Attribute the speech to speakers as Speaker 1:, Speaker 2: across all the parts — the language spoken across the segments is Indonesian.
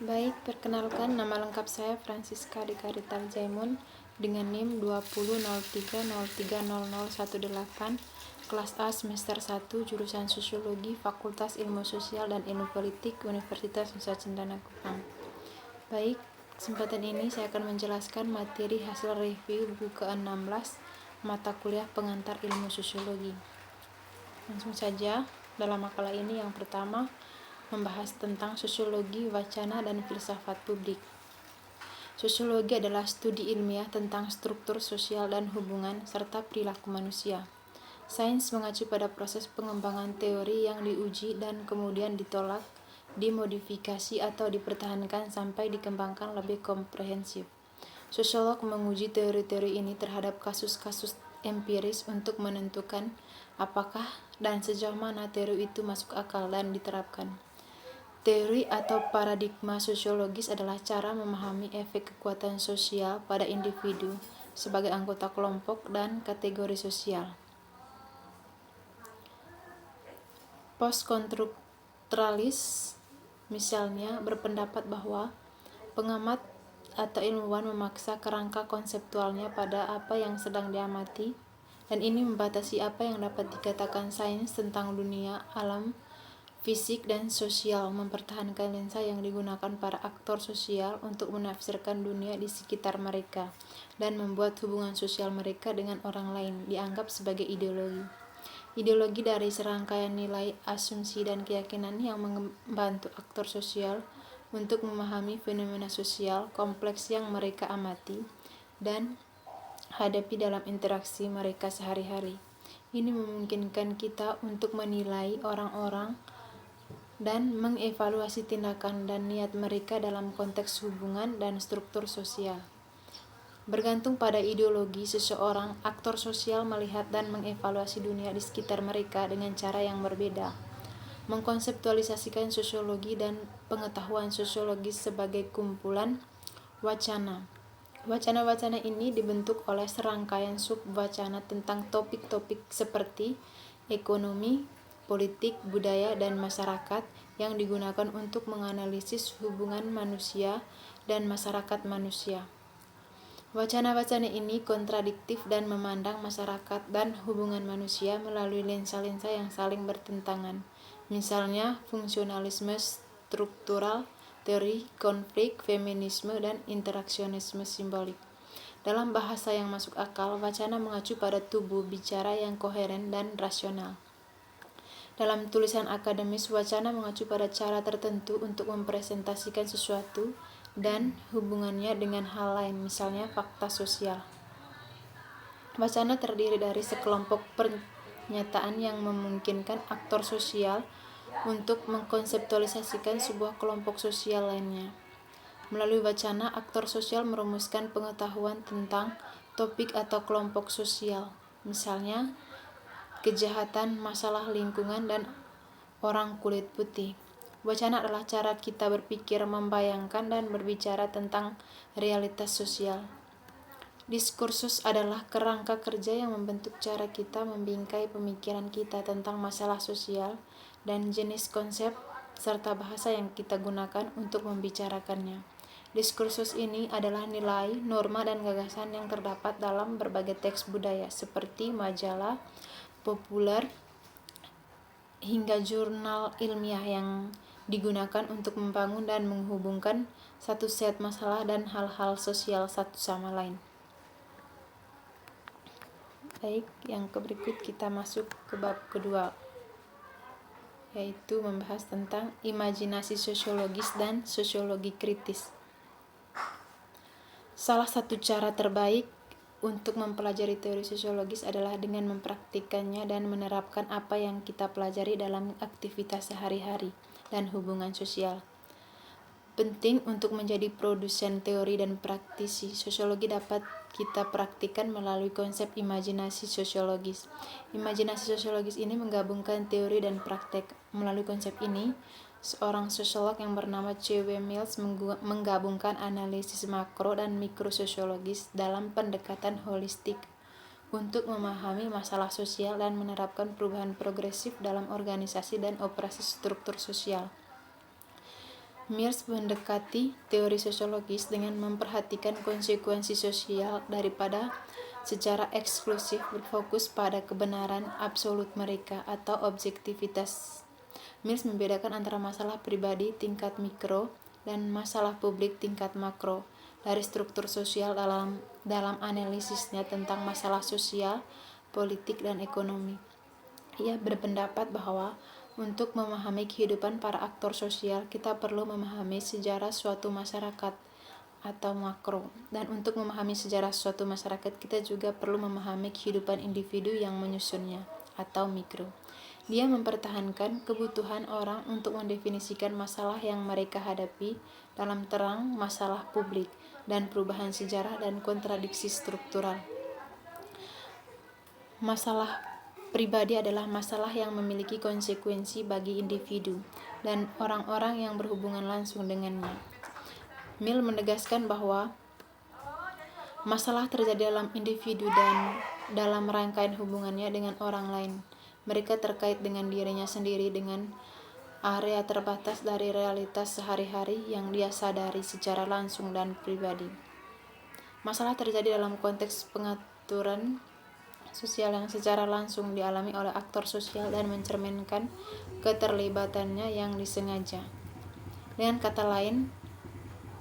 Speaker 1: Baik, perkenalkan nama lengkap saya Francisca Dekarital Jaimun dengan NIM 2003030018, kelas A semester 1, jurusan Sosiologi, Fakultas Ilmu Sosial dan Ilmu Politik, Universitas Nusa Cendana Kupang. Baik, kesempatan ini saya akan menjelaskan materi hasil review buku ke-16 mata kuliah pengantar ilmu sosiologi. Langsung saja, dalam makalah ini yang pertama membahas tentang sosiologi, wacana, dan filsafat publik. Sosiologi adalah studi ilmiah tentang struktur sosial dan hubungan serta perilaku manusia. Sains mengacu pada proses pengembangan teori yang diuji dan kemudian ditolak, dimodifikasi atau dipertahankan sampai dikembangkan lebih komprehensif. Sosiolog menguji teori-teori ini terhadap kasus-kasus empiris untuk menentukan apakah dan sejauh mana teori itu masuk akal dan diterapkan. Teori atau paradigma sosiologis adalah cara memahami efek kekuatan sosial pada individu sebagai anggota kelompok dan kategori sosial. Postkonstruktualis misalnya berpendapat bahwa pengamat atau ilmuwan memaksa kerangka konseptualnya pada apa yang sedang diamati, dan ini membatasi apa yang dapat dikatakan sains tentang dunia, alam, fisik, dan sosial, mempertahankan lensa yang digunakan para aktor sosial untuk menafsirkan dunia di sekitar mereka, dan membuat hubungan sosial mereka dengan orang lain dianggap sebagai ideologi. Ideologi dari serangkaian nilai, asumsi, dan keyakinan yang membantu aktor sosial untuk memahami fenomena sosial kompleks yang mereka amati dan hadapi dalam interaksi mereka sehari-hari. Ini memungkinkan kita untuk menilai orang-orang dan mengevaluasi tindakan dan niat mereka dalam konteks hubungan dan struktur sosial. Bergantung pada ideologi seseorang, aktor sosial melihat dan mengevaluasi dunia di sekitar mereka dengan cara yang berbeda. Mengkonseptualisasikan sosiologi dan pengetahuan sosiologis sebagai kumpulan wacana. Wacana-wacana ini dibentuk oleh serangkaian sub-wacana tentang topik-topik seperti ekonomi, politik, budaya, dan masyarakat yang digunakan untuk menganalisis hubungan manusia dan masyarakat manusia. Wacana-wacana ini kontradiktif dan memandang masyarakat dan hubungan manusia melalui lensa-lensa yang saling bertentangan. Misalnya, fungsionalisme struktural, teori konflik, feminisme, dan interaksionisme simbolik. Dalam bahasa yang masuk akal, wacana mengacu pada tubuh bicara yang koheren dan rasional. Dalam tulisan akademis, wacana mengacu pada cara tertentu untuk mempresentasikan sesuatu dan hubungannya dengan hal lain, misalnya fakta sosial. Wacana terdiri dari sekelompok pernyataan yang memungkinkan aktor sosial untuk mengkonseptualisasikan sebuah kelompok sosial lainnya. Melalui wacana, aktor sosial merumuskan pengetahuan tentang topik atau kelompok sosial, misalnya kejahatan, masalah lingkungan, dan orang kulit putih. Wacana adalah cara kita berpikir, membayangkan, dan berbicara tentang realitas sosial. Diskursus adalah kerangka kerja yang membentuk cara kita membingkai pemikiran kita tentang masalah sosial dan jenis konsep serta bahasa yang kita gunakan untuk membicarakannya. Diskursus ini adalah nilai, norma, dan gagasan yang terdapat dalam berbagai teks budaya seperti majalah populer hingga jurnal ilmiah yang digunakan untuk membangun dan menghubungkan satu set masalah dan hal-hal sosial satu sama lain. Baik, yang berikut kita masuk ke bab kedua, yaitu membahas tentang imajinasi sosiologis dan sosiologi kritis. Salah satu cara terbaik untuk mempelajari teori sosiologis adalah dengan mempraktikkannya dan menerapkan apa yang kita pelajari dalam aktivitas sehari-hari dan hubungan sosial. Penting untuk menjadi produsen teori dan praktisi sosiologi dapat kita praktikkan melalui konsep imajinasi sosiologis. Imajinasi sosiologis ini menggabungkan teori dan praktek. Melalui konsep ini, seorang sosiolog yang bernama C.W. Mills menggabungkan analisis makro dan mikro sosiologis dalam pendekatan holistik untuk memahami masalah sosial dan menerapkan perubahan progresif dalam organisasi dan operasi struktur sosial. Mills mendekati teori sosiologis dengan memperhatikan konsekuensi sosial daripada secara eksklusif berfokus pada kebenaran absolut mereka atau objektivitas. Mills membedakan antara masalah pribadi tingkat mikro dan masalah publik tingkat makro dari struktur sosial dalam analisisnya tentang masalah sosial, politik, dan ekonomi. Ia berpendapat bahwa untuk memahami kehidupan para aktor sosial, kita perlu memahami sejarah suatu masyarakat atau makro. Dan untuk memahami sejarah suatu masyarakat, kita juga perlu memahami kehidupan individu yang menyusunnya atau mikro. Dia mempertahankan kebutuhan orang untuk mendefinisikan masalah yang mereka hadapi dalam terang masalah publik dan perubahan sejarah dan kontradiksi struktural. Masalah pribadi adalah masalah yang memiliki konsekuensi bagi individu dan orang-orang yang berhubungan langsung dengannya. Mill menegaskan bahwa masalah terjadi dalam individu dan dalam rangkaian hubungannya dengan orang lain. Mereka terkait dengan dirinya sendiri dengan area terbatas dari realitas sehari-hari yang dia sadari secara langsung dan pribadi. Masalah terjadi dalam konteks pengaturan sosial yang secara langsung dialami oleh aktor sosial dan mencerminkan keterlibatannya yang disengaja. Dengan kata lain,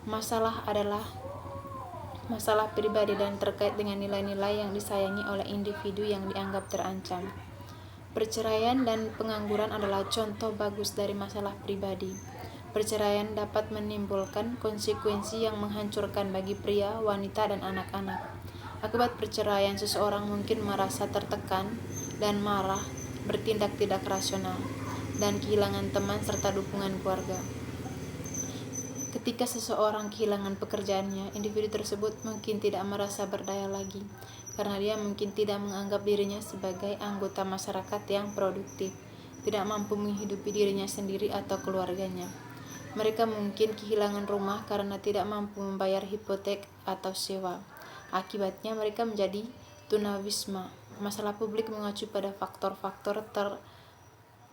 Speaker 1: masalah adalah masalah pribadi dan terkait dengan nilai-nilai yang disayangi oleh individu yang dianggap terancam. Perceraian dan pengangguran adalah contoh bagus dari masalah pribadi. Perceraian dapat menimbulkan konsekuensi yang menghancurkan bagi pria, wanita, dan anak-anak. Akibat perceraian, seseorang mungkin merasa tertekan dan marah, bertindak tidak rasional, dan kehilangan teman serta dukungan keluarga. Ketika seseorang kehilangan pekerjaannya, individu tersebut mungkin tidak merasa berdaya lagi, karena dia mungkin tidak menganggap dirinya sebagai anggota masyarakat yang produktif, tidak mampu menghidupi dirinya sendiri atau keluarganya. Mereka mungkin kehilangan rumah karena tidak mampu membayar hipotek atau sewa. Akibatnya mereka menjadi tunawisma. Masalah publik mengacu pada faktor-faktor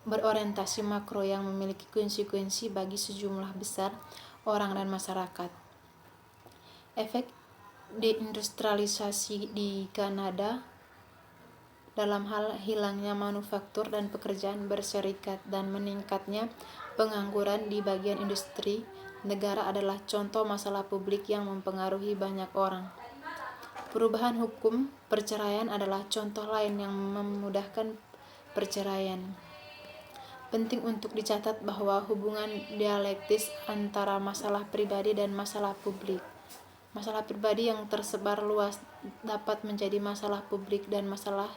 Speaker 1: berorientasi makro yang memiliki konsekuensi bagi sejumlah besar orang dan masyarakat. Efek deindustrialisasi di Kanada dalam hal hilangnya manufaktur dan pekerjaan berserikat dan meningkatnya pengangguran di bagian industri negara adalah contoh masalah publik yang mempengaruhi banyak orang. Perubahan hukum perceraian adalah contoh lain yang memudahkan perceraian. Penting untuk dicatat bahwa hubungan dialektis antara masalah pribadi dan masalah publik. Masalah pribadi yang tersebar luas dapat menjadi masalah publik dan masalah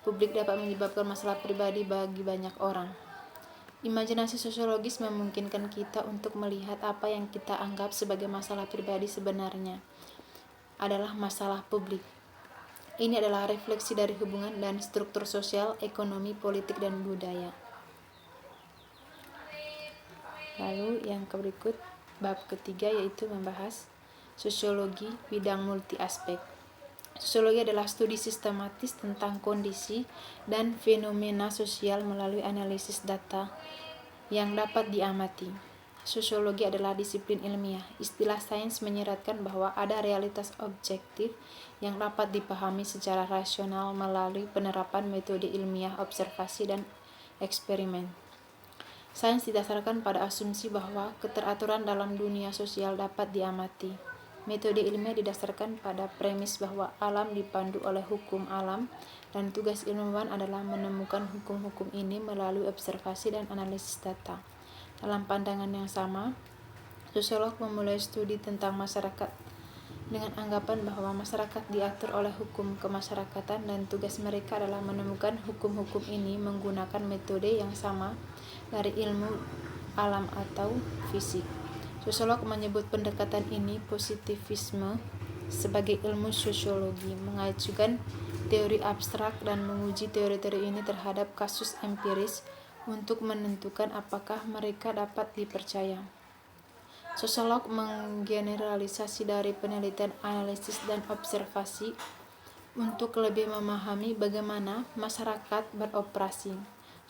Speaker 1: publik dapat menyebabkan masalah pribadi bagi banyak orang. Imajinasi sosiologis memungkinkan kita untuk melihat apa yang kita anggap sebagai masalah pribadi sebenarnya adalah masalah publik. Ini adalah refleksi dari hubungan dan struktur sosial, ekonomi, politik, dan budaya. Lalu yang berikut, bab ketiga, yaitu membahas sosiologi bidang multi aspek. Sosiologi adalah studi sistematis tentang kondisi dan fenomena sosial melalui analisis data yang dapat diamati. Sosiologi adalah disiplin ilmiah. Istilah sains menyiratkan bahwa ada realitas objektif yang dapat dipahami secara rasional melalui penerapan metode ilmiah, observasi, dan eksperimen. Sains didasarkan pada asumsi bahwa keteraturan dalam dunia sosial dapat diamati. Metode ilmiah didasarkan pada premis bahwa alam dipandu oleh hukum alam dan tugas ilmuwan adalah menemukan hukum-hukum ini melalui observasi dan analisis data. Dalam pandangan yang sama, sosiolog memulai studi tentang masyarakat dengan anggapan bahwa masyarakat diatur oleh hukum kemasyarakatan dan tugas mereka adalah menemukan hukum-hukum ini menggunakan metode yang sama dari ilmu alam atau fisik. Sosiolog menyebut pendekatan ini positivisme sebagai ilmu sosiologi, mengajukan teori abstrak dan menguji teori-teori ini terhadap kasus empiris untuk menentukan apakah mereka dapat dipercaya. Sosiolog menggeneralisasi dari penelitian, analisis, dan observasi untuk lebih memahami bagaimana masyarakat beroperasi.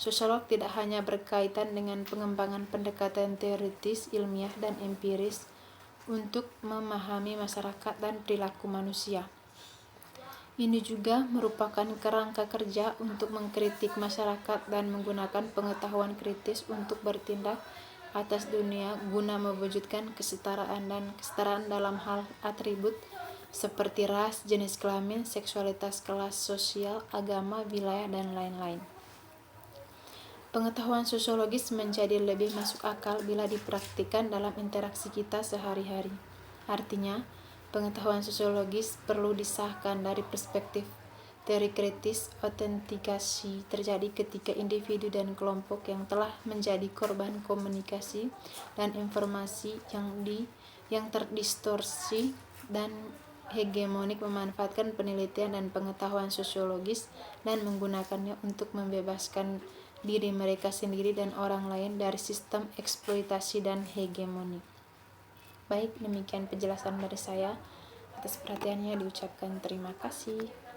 Speaker 1: Sosiolog tidak hanya berkaitan dengan pengembangan pendekatan teoritis, ilmiah, dan empiris untuk memahami masyarakat dan perilaku manusia. Ini juga merupakan kerangka kerja untuk mengkritik masyarakat dan menggunakan pengetahuan kritis untuk bertindak atas dunia guna mewujudkan kesetaraan dalam hal atribut seperti ras, jenis kelamin, seksualitas, kelas sosial, agama, wilayah, dan lain-lain. Pengetahuan sosiologis menjadi lebih masuk akal bila dipraktikkan dalam interaksi kita sehari-hari. Artinya, pengetahuan sosiologis perlu disahkan dari perspektif teori kritis. Autentikasi terjadi ketika individu dan kelompok yang telah menjadi korban komunikasi dan informasi yang terdistorsi dan hegemonik memanfaatkan penelitian dan pengetahuan sosiologis dan menggunakannya untuk membebaskan diri mereka sendiri dan orang lain dari sistem eksploitasi dan hegemoni. Baik, demikian penjelasan dari saya. Atas perhatiannya diucapkan terima kasih.